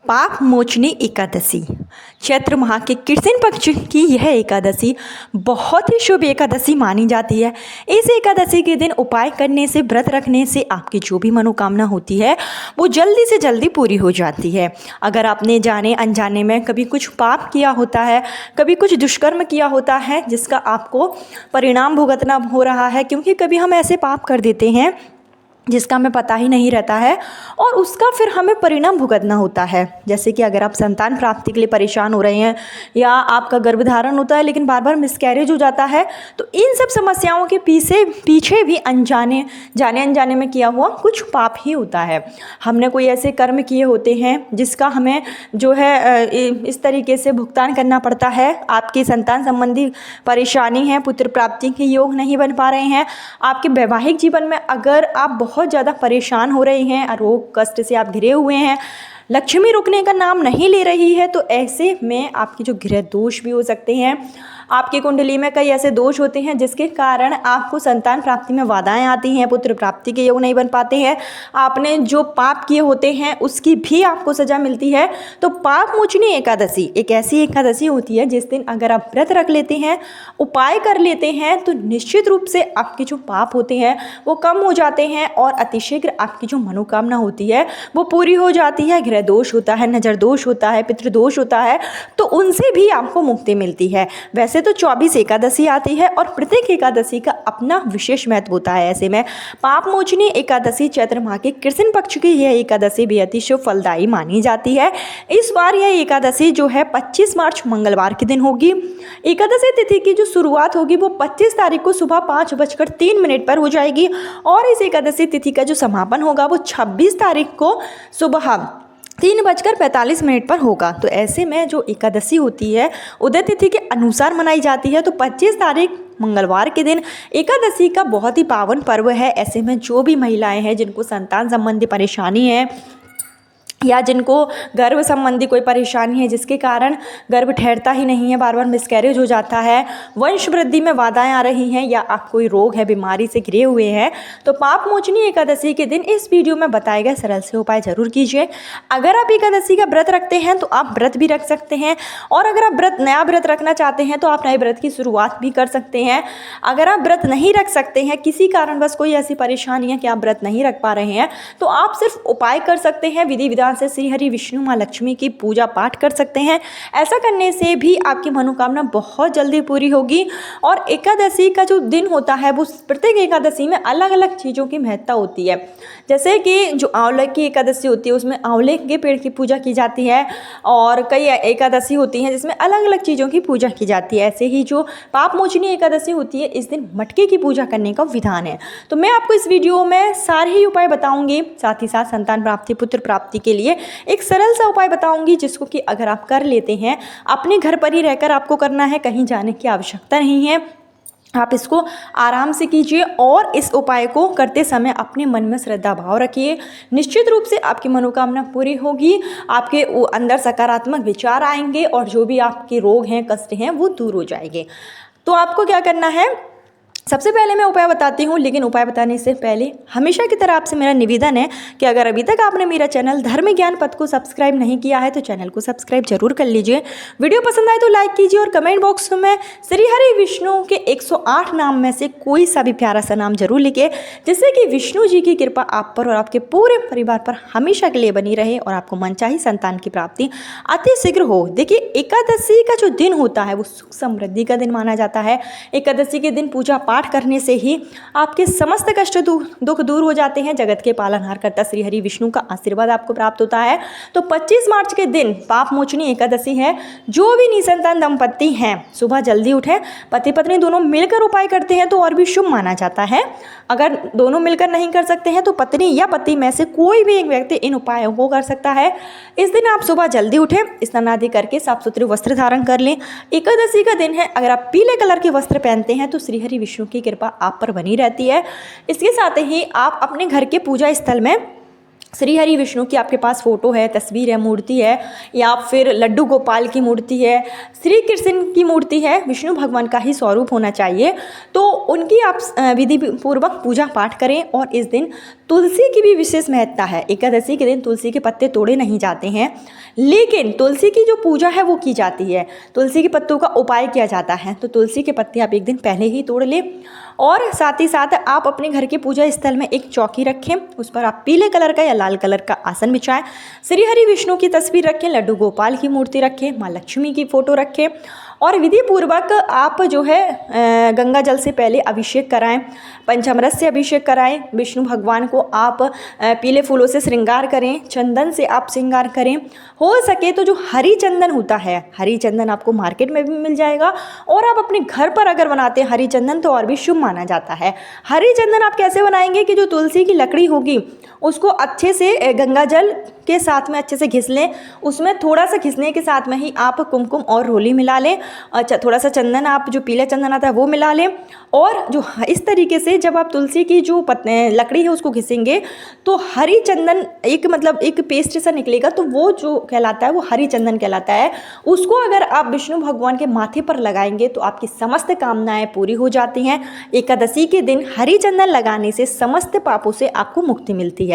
पाप मोचनी एकादशी। चैत्र माह के कृष्ण पक्ष की यह एकादशी बहुत ही शुभ एकादशी मानी जाती है। इस एकादशी के दिन उपाय करने से, व्रत रखने से आपकी जो भी मनोकामना होती है वो जल्दी से जल्दी पूरी हो जाती है। अगर आपने जाने अनजाने में कभी कुछ पाप किया होता है, कभी कुछ दुष्कर्म किया होता है जिसका आपको परिणाम भुगतना हो रहा है, क्योंकि कभी हम ऐसे पाप कर देते हैं जिसका हमें पता ही नहीं रहता है और उसका फिर हमें परिणाम भुगतना होता है। जैसे कि अगर आप संतान प्राप्ति के लिए परेशान हो रहे हैं या आपका गर्भधारण होता है लेकिन बार बार मिसकैरेज हो जाता है, तो इन सब समस्याओं के पीछे भी जाने अनजाने में किया हुआ कुछ पाप ही होता है। हमने कोई ऐसे कर्म किए होते हैं जिसका हमें जो है इस तरीके से भुगतान करना पड़ता है। आपकी संतान संबंधी परेशानी है, पुत्र प्राप्ति के योग नहीं बन पा रहे हैं, आपके वैवाहिक जीवन में अगर आप बहुत ज़्यादा परेशान हो रहे हैं, रोग कष्ट से आप घिरे हुए हैं, लक्ष्मी रुकने का नाम नहीं ले रही है, तो ऐसे में आपके जो गृह दोष भी हो सकते हैं। आपकी कुंडली में कई ऐसे दोष होते हैं जिसके कारण आपको संतान प्राप्ति में बाधाएं आती हैं, पुत्र प्राप्ति के योग नहीं बन पाते हैं, आपने जो पाप किए होते हैं उसकी भी आपको सजा मिलती है। तो पाप मोचनी एकादशी एक ऐसी एकादशी होती है जिस दिन अगर आप व्रत रख लेते हैं, उपाय कर लेते हैं, तो निश्चित रूप से आपके जो पाप होते हैं वो कम हो जाते हैं और अतिशीघ्र आपकी जो मनोकामना होती है वो पूरी हो जाती है। गृह दोष होता है, नज़र दोष होता है, पितृदोष होता है, तो उनसे भी आपको मुक्ति मिलती है। वैसे तो 24 एकादशी आती है और प्रत्येक एकादशी का अपना विशेष महत्व होता है। ऐसे में पाप मोचनी एकादशी चैत्र माह के कृष्ण पक्ष की यह एकादशी बेहद ही शुभ फलदायी मानी जाती है। इस बार यह एकादशी जो है 25 मार्च मंगलवार के दिन होगी। एकादशी तिथि की जो शुरुआत होगी वो 25 तारीख को सुबह 5:03 पर हो जाएगी और इस एकादशी तिथि का जो समापन होगा वो 26 तारीख को सुबह 3:45 पर होगा। तो ऐसे में जो एकादशी होती है उदय तिथि के अनुसार मनाई जाती है। तो 25 तारीख मंगलवार के दिन एकादशी का बहुत ही पावन पर्व है। ऐसे में जो भी महिलाएं हैं जिनको संतान संबंधी परेशानी है या जिनको गर्भ संबंधी कोई परेशानी है जिसके कारण गर्भ ठहरता ही नहीं है, बार बार मिसकैरेज हो जाता है, वंश वृद्धि में बाधाएं आ रही हैं या आप कोई रोग है, बीमारी से घिरे हुए हैं, तो पाप मोचनी एकादशी के दिन इस वीडियो में बताए गए सरल से उपाय जरूर कीजिए। अगर आप एकादशी का व्रत रखते हैं तो आप व्रत भी रख सकते हैं और अगर आप नया व्रत रखना चाहते हैं तो आप नए व्रत की शुरुआत भी कर सकते हैं। अगर आप व्रत नहीं रख सकते हैं, किसी कारणवश कोई ऐसी परेशानी है कि आप व्रत नहीं रख पा रहे हैं, तो आप सिर्फ उपाय कर सकते हैं। विधि विधान से श्री हरि विष्णु माँ लक्ष्मी की पूजा पाठ कर सकते हैं। ऐसा करने से भी आपकी मनोकामना बहुत जल्दी पूरी होगी। और एकादशी का जो दिन होता है वो प्रत्येक एकादशी में अलग अलग चीज़ों की महत्ता होती है। जैसे कि जो आंवले की एकादशी होती है उसमें आंवले के पेड़ की पूजा की जाती है और कई एकादशी होती हैं जिसमें अलग अलग चीज़ों की पूजा की जाती है। ऐसे ही जो पाप मोचनी एकादशी होती है इस दिन मटके की पूजा करने का विधान है। तो मैं आपको इस वीडियो में सारे ही उपाय बताऊंगी, साथ ही साथ संतान प्राप्ति, पुत्र प्राप्ति के लिए एक सरल सा उपाय बताऊंगी जिसको कि अगर आप कर लेते हैं, अपने घर पर ही रहकर आपको करना है, कहीं जाने की आवश्यकता नहीं है। आप इसको आराम से कीजिए और इस उपाय को करते समय अपने मन में श्रद्धा भाव रखिए। निश्चित रूप से आपकी मनोकामना पूरी होगी, आपके अंदर सकारात्मक विचार आएंगे और जो भी आपके रोग हैं, कष्ट हैं वो दूर हो जाएंगे। तो आपको क्या करना है, सबसे पहले मैं उपाय बताती हूँ, लेकिन उपाय बताने से पहले हमेशा की तरह आपसे मेरा निवेदन है कि अगर अभी तक आपने मेरा चैनल धर्म ज्ञान पथ को सब्सक्राइब नहीं किया है तो चैनल को सब्सक्राइब जरूर कर लीजिए। वीडियो पसंद आए तो लाइक कीजिए और कमेंट बॉक्स में श्री हरि विष्णु के 108 नाम में से कोई सा भी प्यारा सा नाम जरूर लिखिए, जिससे कि विष्णु जी की कृपा आप पर और आपके पूरे परिवार पर हमेशा के लिए बनी रहे और आपको मनचाही संतान की प्राप्ति अति शीघ्र हो। देखिए, एकादशी का जो दिन होता है वो सुख समृद्धि का दिन माना जाता है। एकादशी के दिन पूजा पाठ करने से ही आपके समस्त कष्ट दुख दूर हो जाते हैं। जगत के पालनहार करता श्री हरि विष्णु का आशीर्वाद आपको प्राप्त होता है। तो 25 मार्च के दिन पाप मोचनी एकादशी है। जो भी निसंतान दंपत्ति हैं सुबह जल्दी उठें, पति पत्नी दोनों मिलकर उपाय करते हैं तो और भी शुभ माना जाता है। अगर दोनों मिलकर नहीं कर सकते हैं तो पत्नी या पति में से कोई भी एक व्यक्ति इन उपायों को कर सकता है। इस दिन आप सुबह जल्दी उठें, स्नान आदि करके साफ सुथरे वस्त्र धारण कर लें। एकादशी का दिन है, अगर आप पीले कलर के वस्त्र पहनते हैं तो श्री हरि विष्णु की कृपा आप पर बनी रहती है। इसके साथ ही आप अपने घर के पूजा स्थल में श्री हरि विष्णु की आपके पास फ़ोटो है, तस्वीर है, मूर्ति है, या फिर लड्डू गोपाल की मूर्ति है, श्री कृष्ण की मूर्ति है, विष्णु भगवान का ही स्वरूप होना चाहिए, तो उनकी आप विधि पूर्वक पूजा पाठ करें। और इस दिन तुलसी की भी विशेष महत्ता है। एकादशी के दिन तुलसी के पत्ते तोड़े नहीं जाते हैं, लेकिन तुलसी की जो पूजा है वो की जाती है, तुलसी के पत्तों का उपाय किया जाता है। तो तुलसी के पत्ते आप एक दिन पहले ही तोड़ लें, और साथ ही साथ आप अपने घर के पूजा स्थल में एक चौकी रखें, उस पर आप पीले कलर का या लाल कलर का आसन बिछाएं, श्री हरि विष्णु की तस्वीर रखें, लड्डू गोपाल की मूर्ति रखें, माँ लक्ष्मी की फ़ोटो रखें, और विधि पूर्वक आप जो है गंगा जल से पहले अभिषेक कराएं, पंचामृत से अभिषेक कराएं, विष्णु भगवान को आप पीले फूलों से श्रृंगार करें, चंदन से आप श्रृंगार करें। हो सके तो जो हरी चंदन होता है, हरी चंदन आपको मार्केट में भी मिल जाएगा, और आप अपने घर पर अगर बनाते हैं हरी चंदन तो और भी शुभ माना जाता है। हरी चंदन आप कैसे बनाएंगे कि जो तुलसी की लकड़ी होगी उसको अच्छे से गंगा जल के साथ में अच्छे से घिस लें, उसमें थोड़ा सा घिसने के साथ में ही आप कुमकुम और रोली मिला लें, अच्छा थोड़ा सा चंदन, आप जो पीला चंदन आता है वो मिला लें, और जो इस तरीके से जब आप तुलसी की जो लकड़ी है उसको घिसेंगे तो हरी चंदन एक मतलब एक पेस्ट सा निकलेगा, तो वो जो कहलाता है वो हरी चंदन कहलाता है। उसको अगर आप विष्णु भगवान के माथे पर लगाएंगे तो आपकी समस्त कामनाएं पूरी हो जाती हैं। एकादशी के दिन हरी चंदन लगाने से समस्त पापों से आपको मुक्ति मिलती है।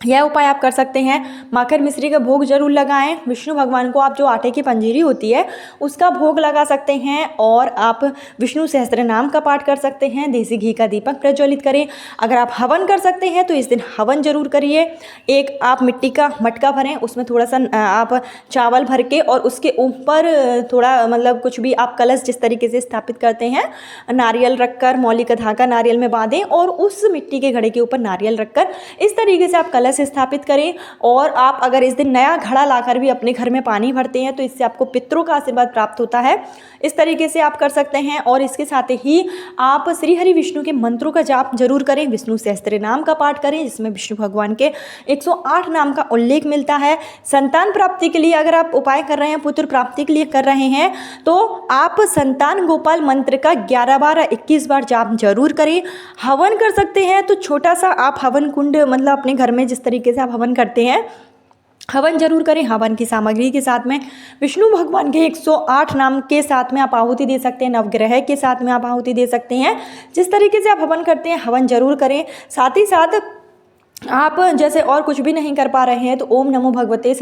यह उपाय आप कर सकते हैं। माखन मिश्री का भोग जरूर लगाएं। विष्णु भगवान को आप जो आटे की पंजीरी होती है उसका भोग लगा सकते हैं, और आप विष्णु सहस्त्र नाम का पाठ कर सकते हैं। देसी घी का दीपक प्रज्वलित करें। अगर आप हवन कर सकते हैं तो इस दिन हवन जरूर करिए। एक आप मिट्टी का मटका भरें, उसमें थोड़ा सा आप चावल भर के, और उसके ऊपर थोड़ा मतलब कुछ भी आप कलश जिस तरीके से स्थापित करते हैं, नारियल रखकर मौली का धागा नारियल में बांधें, और उस मिट्टी के घड़े के ऊपर नारियल रखकर इस तरीके से आप कलश स्थापित करें। और आप अगर इस दिन नया घड़ा लाकर भी अपने घर में पानी भरते हैं तो इससे आपको पितरों का आशीर्वाद प्राप्त होता है। इस तरीके से आप कर सकते हैं। और इसके साथ ही आप श्री हरि विष्णु के मंत्रों का जाप जरूर करें, विष्णु सहस्त्र नाम का पाठ करें, जिसमें विष्णु भगवान के 108 नाम का उल्लेख मिलता है। संतान प्राप्ति के लिए अगर आप उपाय कर रहे हैं, पुत्र प्राप्ति के लिए कर रहे हैं, तो आप संतान गोपाल मंत्र का 11 बार 21 बार जाप जरूर करें। हवन कर सकते हैं तो छोटा सा आप हवन कुंड मतलब अपने घर में जिस तरीके से आप हवन करते हैं हवन जरूर करें। हवन की सामग्री के साथ में विष्णु भगवान के 108 नाम के साथ में आप आहुति दे सकते हैं, नवग्रह के साथ में आप आहुति दे सकते हैं। जिस तरीके से आप हवन करते हैं हवन जरूर करें। साथ ही साथ आप जैसे और कुछ भी नहीं कर पा रहे हैं तो ओम नमो भगवते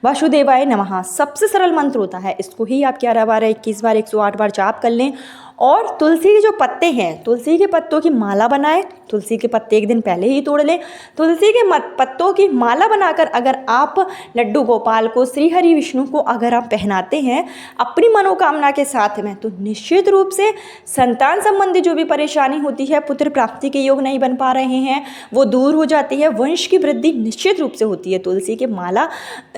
वासुदेवाय नमः सबसे सरल मंत्र होता है, इसको ही आप 11 बार 21 बार 108 बार जाप कर लें। और तुलसी के जो पत्ते हैं, तुलसी के पत्तों की माला बनाएं। तुलसी के पत्ते एक दिन पहले ही तोड़ लें। तुलसी के पत्तों की माला बनाकर अगर आप लड्डू गोपाल को, श्री हरि विष्णु को अगर आप पहनाते हैं अपनी मनोकामना के साथ में, तो निश्चित रूप से संतान संबंधी जो भी परेशानी होती है, पुत्र प्राप्ति के योग नहीं बन पा रहे हैं, वो दूर हो जाती है। वंश की वृद्धि निश्चित रूप से होती है। तुलसी के माला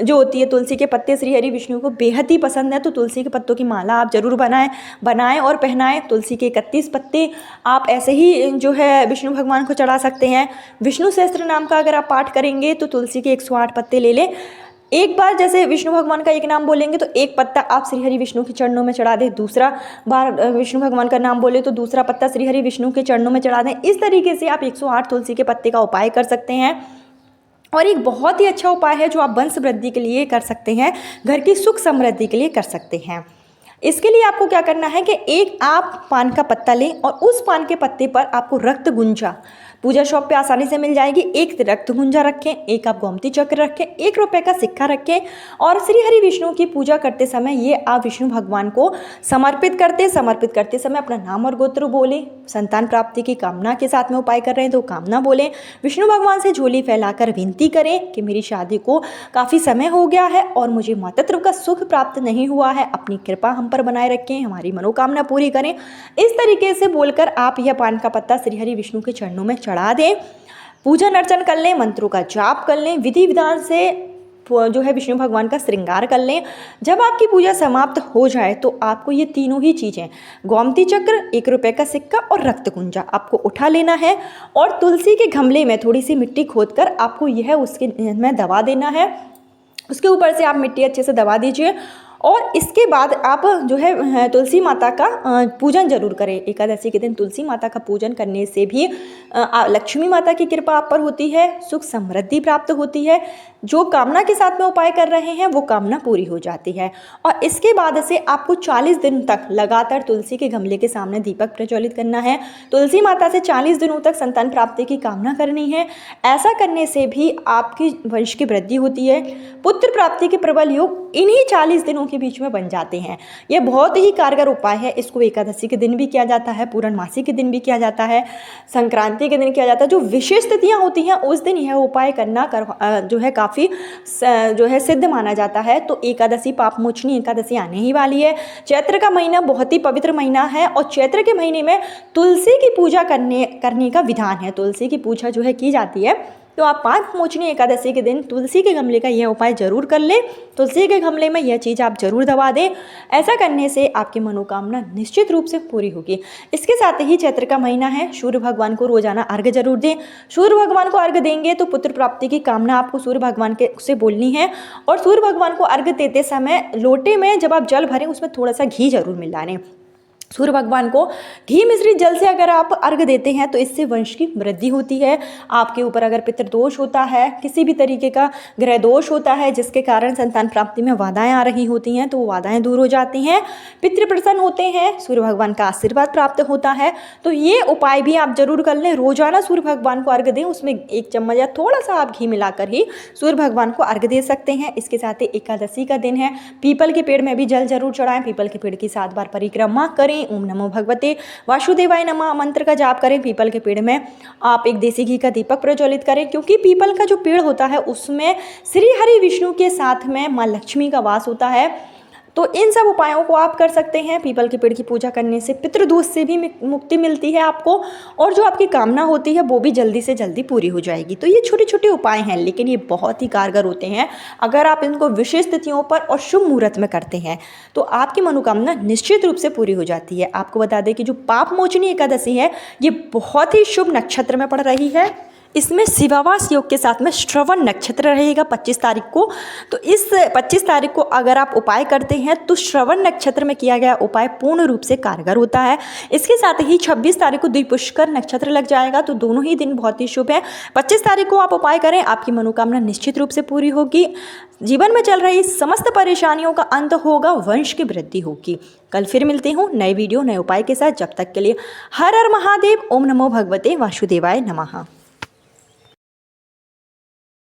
जो होती है, तुलसी के पत्ते श्री हरि विष्णु को बेहद ही पसंद है, तो तुलसी के पत्तों की माला आप जरूर बनाएं और पहनाएं। तुलसी के 31 पत्ते आप ऐसे ही जो है विष्णु भगवान को चढ़ा सकते हैं। विष्णु सहस्त्र नाम का अगर आप पाठ करेंगे तो तुलसी के 108 पत्ते ले लें। एक बार जैसे विष्णु भगवान का एक नाम बोलेंगे तो एक पत्ता आप श्री हरि विष्णु के चरणों में चढ़ा दें। दूसरा बार विष्णु भगवान का नाम बोले तो दूसरा पत्ता श्री हरि विष्णु के चरणों में चढ़ा दें। इस तरीके से आप 108 तुलसी के पत्ते का उपाय कर सकते हैं। और एक बहुत ही अच्छा उपाय है जो आप वंश वृद्धि के लिए कर सकते हैं, घर की सुख समृद्धि के लिए कर सकते हैं। इसके लिए आपको क्या करना है कि एक आप पान का पत्ता लें और उस पान के पत्ते पर आपको रक्त गुंजा पूजा शॉप पे आसानी से मिल जाएगी, एक रक्त गुंजा रखें, एक आप गोमती चक्र रखें, 1 रुपये का सिक्का रखें। और श्री हरि विष्णु की पूजा करते समय ये आप विष्णु भगवान को समर्पित करते समय अपना नाम और गोत्र बोलें। संतान प्राप्ति की कामना के साथ में उपाय कर रहे हैं तो कामना बोलें। विष्णु भगवान से झोली फैलाकर विनती करें कि मेरी शादी को काफ़ी समय हो गया है और मुझे मातृत्व का सुख प्राप्त नहीं हुआ है, अपनी कृपा हम पर बनाए रखें, हमारी मनोकामना पूरी करें। इस तरीके से बोलकर आप यह पान का पत्ता श्री हरि विष्णु के चरणों में चढ़ा दें। पूजन अर्चन कर लें, मंत्रों का जाप कर लें, विधि विधान से जो है विष्णु भगवान का श्रृंगार कर लें। जब आपकी पूजा समाप्त हो जाए तो आपको ये तीनों ही चीज़ें, गोमती चक्र, 1 रुपये का सिक्का और रक्त गुंजा आपको उठा लेना है और तुलसी के गमले में थोड़ी सी मिट्टी खोदकर आपको यह उसके में दबा देना है। उसके ऊपर से आप मिट्टी अच्छे से दबा दीजिए और इसके बाद आप जो है तुलसी माता का पूजन जरूर करें। एकादशी के दिन तुलसी माता का पूजन करने से भी लक्ष्मी माता की कृपा आप पर होती है, सुख समृद्धि प्राप्त होती है, जो कामना के साथ में उपाय कर रहे हैं वो कामना पूरी हो जाती है। और इसके बाद से आपको 40 दिन तक लगातार तुलसी के गमले के सामने दीपक प्रज्वलित करना है। तुलसी माता से 40 दिनों तक संतान प्राप्ति की कामना करनी है। ऐसा करने से भी आपकी वंश की वृद्धि होती है। पुत्र प्राप्ति के प्रबल योग इन्हीं 40 दिनों के बीच में बन जाते हैं। यह बहुत ही कारगर उपाय है। इसको एकादशी के दिन भी किया जाता है, पूर्णमासी के दिन भी किया जाता है, संक्रांति के दिन किया जाता है। जो विशेष तिथियाँ होती हैं उस दिन यह उपाय करना जो है काफ़ी जो है सिद्ध माना जाता है। तो एकादशी पापमोचनी एकादशी आने ही वाली है। चैत्र का महीना बहुत ही पवित्र महीना है और चैत्र के महीने में तुलसी की पूजा करने का विधान है। तुलसी की पूजा जो है की जाती है। तो आप पापमोचनी एकादशी के दिन तुलसी के गमले का यह उपाय जरूर कर लें। तुलसी के गमले में यह चीज़ आप जरूर दबा दें। ऐसा करने से आपकी मनोकामना निश्चित रूप से पूरी होगी। इसके साथ ही चैत्र का महीना है, सूर्य भगवान को रोजाना अर्घ्य जरूर दें। सूर्य भगवान को अर्घ्य देंगे तो पुत्र प्राप्ति की कामना आपको सूर्य भगवान के से बोलनी है। और सूर्य भगवान को अर्घ्य देते समय लोटे में जब आप जल भरें उसमें थोड़ा सा घी जरूर मिलाएं। सूर्य भगवान को घी मिश्रित जल से अगर आप अर्घ देते हैं तो इससे वंश की वृद्धि होती है। आपके ऊपर अगर पितृदोष होता है, किसी भी तरीके का ग्रह दोष होता है जिसके कारण संतान प्राप्ति में बाधाएं आ रही होती हैं तो वो बाधाएं दूर हो जाती हैं, पितृ प्रसन्न होते हैं, सूर्य भगवान का आशीर्वाद प्राप्त होता है। तो ये उपाय भी आप जरूर कर लें। रोजाना सूर्य भगवान को अर्घ दें, उसमें 1 चम्मच या थोड़ा सा आप घी मिलाकर ही सूर्य भगवान को अर्घ दे सकते हैं। इसके साथ ही एकादशी का दिन है, पीपल के पेड़ में भी जल जरूर चढ़ाएं। पीपल के पेड़ की 7 बार परिक्रमा करें। ओम नमो भगवते वासुदेवाय नमः मंत्र का जाप करें। पीपल के पेड़ में आप एक देसी घी का दीपक प्रज्वलित करें, क्योंकि पीपल का जो पेड़ होता है उसमें श्री हरि विष्णु के साथ में माँ लक्ष्मी का वास होता है। तो इन सब उपायों को आप कर सकते हैं। पीपल के पेड़ की पूजा करने से पितृदोष से भी मुक्ति मिलती है आपको, और जो आपकी कामना होती है वो भी जल्दी से जल्दी पूरी हो जाएगी। तो ये छोटे छोटे उपाय हैं, लेकिन ये बहुत ही कारगर होते हैं अगर आप इनको विशेष तिथियों पर और शुभ मुहूर्त में करते हैं तो आपकी मनोकामना निश्चित रूप से पूरी हो जाती है। आपको बता दें कि जो पापमोचनी एकादशी है ये बहुत ही शुभ नक्षत्र में पड़ रही है। इसमें शिवावास योग के साथ में श्रवण नक्षत्र रहेगा 25 तारीख को। तो इस 25 तारीख को अगर आप उपाय करते हैं तो श्रवण नक्षत्र में किया गया उपाय पूर्ण रूप से कारगर होता है। इसके साथ ही 26 तारीख को द्विपुष्कर नक्षत्र लग जाएगा, तो दोनों ही दिन बहुत ही शुभ है। 25 तारीख को आप उपाय करें, आपकी मनोकामना निश्चित रूप से पूरी होगी। जीवन में चल रही समस्त परेशानियों का अंत होगा, वंश की वृद्धि होगी। कल फिर मिलते हूँ नए वीडियो नए उपाय के साथ। जब तक के लिए हर हर महादेव। ओम नमो भगवते वासुदेवाय नमः।